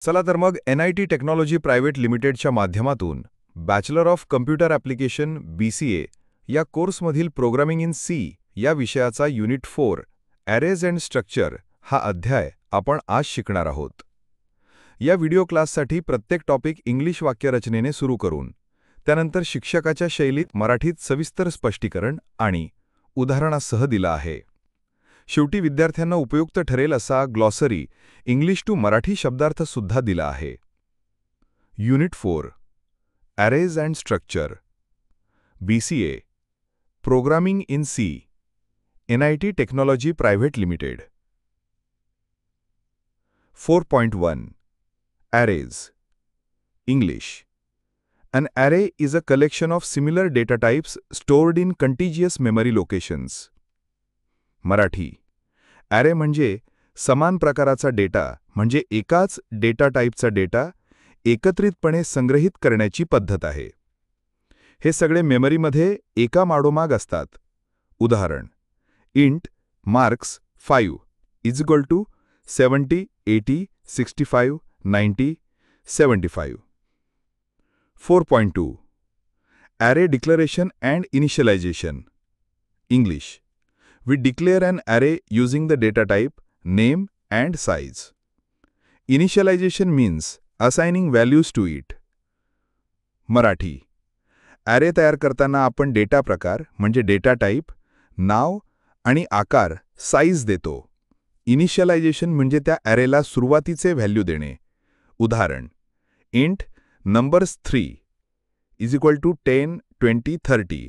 चला तर मग NIT टेक्नॉलॉजी प्रायव्हेट लिमिटेडच्या माध्यमातून bachelor of computer application BCA या कोर्समधील प्रोग्रामिंग इन सी या विषयाचा युनिट 4 ॲरेज अँड स्ट्रक्चर हा अध्याय आपण आज शिकणार आहोत. या व्हिडिओ क्लाससाठी प्रत्येक टॉपिक इंग्लिश वाक्यरचनेने सुरू करून त्यानंतर शिक्षकाच्या शैलीत मराठीत सविस्तर स्पष्टीकरण आणि उदाहरणासह दिला आहे. शेवटी विद्यार्थ्यांना उपयुक्त ठरेल असा ग्लॉसरी इंग्लिश टू मराठी शब्दार्थ सुद्धा दिला आहे. Unit 4 arrays and structure BCA programming in C NIT technology private limited. 4.1 Arrays English. An array is a collection of similar data types stored in contiguous memory locations. Marathi. Array म्हणजे समान प्रकाराचा data म्हणजे एकाच data टाईपचा data एकत्रितपणे संग्रहित करण्याची पद्धत आहे. हे सगळे मेमरीमध्ये एका माडोमाग असतात. उदाहरण: int marks 5 is equal to 70, 80, 65, 90, 75. 4.2 Array declaration and initialization. English. We declare an array using the data type, name, and size. Initialization means assigning values to it. Marathi. Array तयार करताना आपण डेटा प्रकार म्हणजे डेटा टाईप, नाव आणि आकार size देतो. Initialization म्हणजे त्या ॲरेला सुरुवातीचे व्हॅल्यू देणे. उदाहरण: int numbers 3 is equal to 10, 20, 30.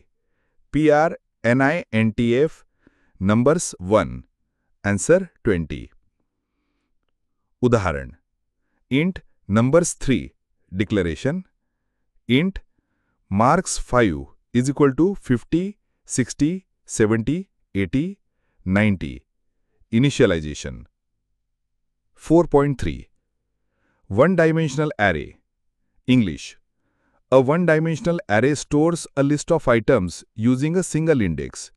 PRNINTF numbers 1 answer 20. उदाहरण: int numbers 3 declaration int marks 5 is equal to 50, 60, 70, 80, 90. Initialisation. 4.3 One-dimensional array. English. A one-dimensional array stores a list of items using a single index.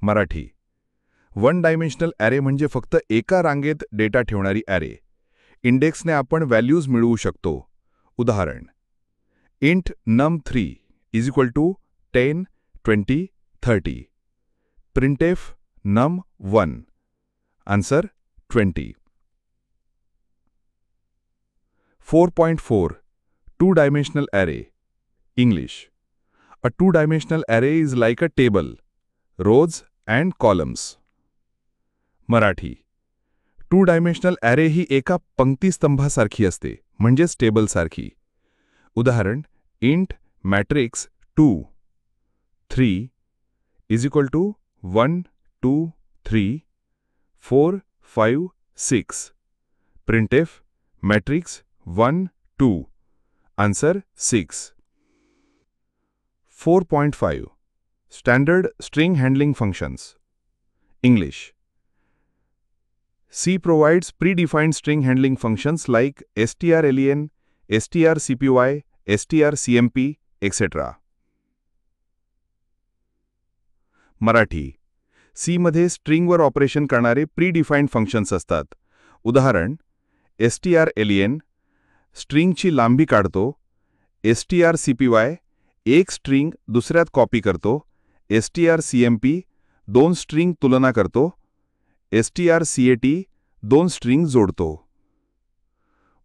Marathi. One-dimensional array म्हणजे फक्त एका रांगेत data ठेवणारी array. इंडेक्सने आपण values मिळवू शकतो. उदाहरण: int num3 is equal to 10, 20, 30. printf num1 answer 20. 4.4 Two-dimensional array. English. A two-dimensional array is like a table, rows and columns. मराठी. टू डायमेन्शनल ॲरे ही एका पंक्तिस्तंभासारखी असते म्हणजेच टेबलसारखी. उदाहरण: int matrix 2 3 is equal to 1 2 3 4 5 6. printf matrix 1 2 answer 6. 4.5 Standard string handling functions. English. C provides predefined string handling functions like strlen, strcpy, strcmp, etc. Marathi. C मध्ये स्ट्रिंगवर operation करणारे प्रीडिफाईन्ड फंक्शन्स असतात. उदाहरण: strlen स्ट्रिंगची लांबी काढतो. strcpy एक स्ट्रिंग दुसऱ्यात कॉपी करतो. strcmp दोन स्ट्रिंग तुलना करतो. strcat दोन स्ट्रिंग जोडतो.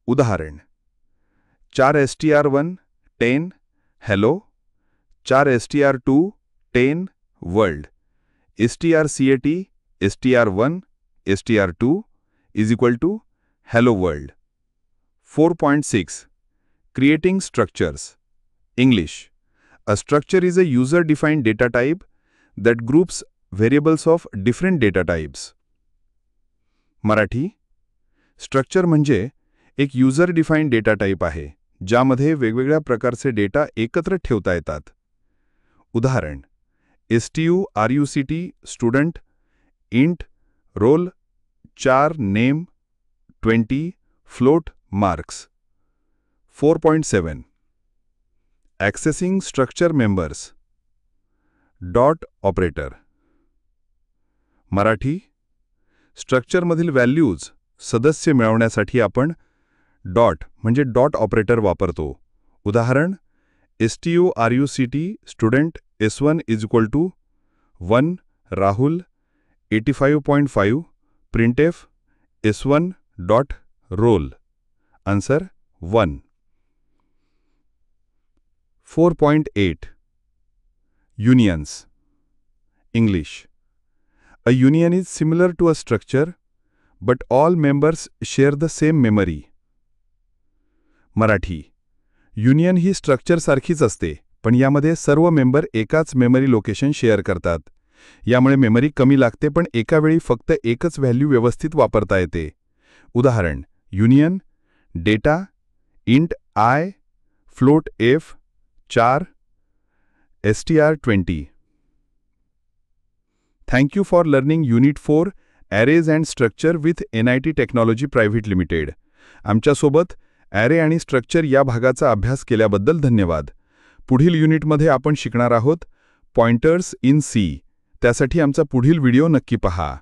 उदाहरण: 4 str1 10 hello, 4 str2 10 world. strcat str1 str2 is equal to hello world. 4.6 Creating structures. English. A structure is a user-defined data type that groups variables of different data types. Marathi. Structure म्हणजे एक user defined data type आहे ज्यामध्ये वेगवेगळ्या प्रकारचे data एकत्र ठेवता येतात. उदाहरण: sturuct student, int roll, 4 name, 20 float marks. 4.7 Accessing structure members. Dot operator. Marathi. स्ट्रक्चरमधील व्हॅल्यूज सदस्य मिळवण्यासाठी आपण डॉट म्हणजे डॉट ऑपरेटर वापरतो. उदाहरण STURUCT student S1 = 1 Rahul 85.5 printf S1 dot roll. Answer 1. 4.8 Unions. English. A union is similar to a structure, but all members share the same memory. Marathi. Union ही स्ट्रक्चरसारखीच असते, पण यामध्ये सर्व मेंबर एकाच मेमरी लोकेशन शेअर करतात. यामुळे मेमरी कमी लागते, पण एका वेळी फक्त एकच व्हॅल्यू व्यवस्थित वापरता येते. उदाहरण union data int I float F 4 STR20. Thank you for learning Unit 4 Arrays and Structure with NIT Technology Private Limited. आमच्यासोबत ॲरे आणि स्ट्रक्चर या भागाचा अभ्यास केल्याबद्दल धन्यवाद. पुढील युनिटमध्ये आपण शिकणार आहोत पॉइंटर्स इन सी. त्यासाठी आमचा पुढील व्हिडिओ नक्की पहा.